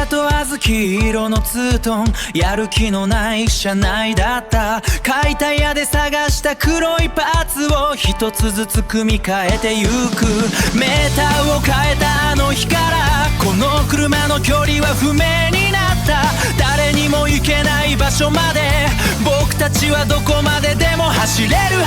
赤と小豆色のツートン、やる気のない車内だった。買いタイヤで探した黒いパーツを一つずつ組み替えてゆく。メーターを変えたあの日からこの車の距離は不明になった。誰にも行けない場所まで僕たちはどこまででも走れる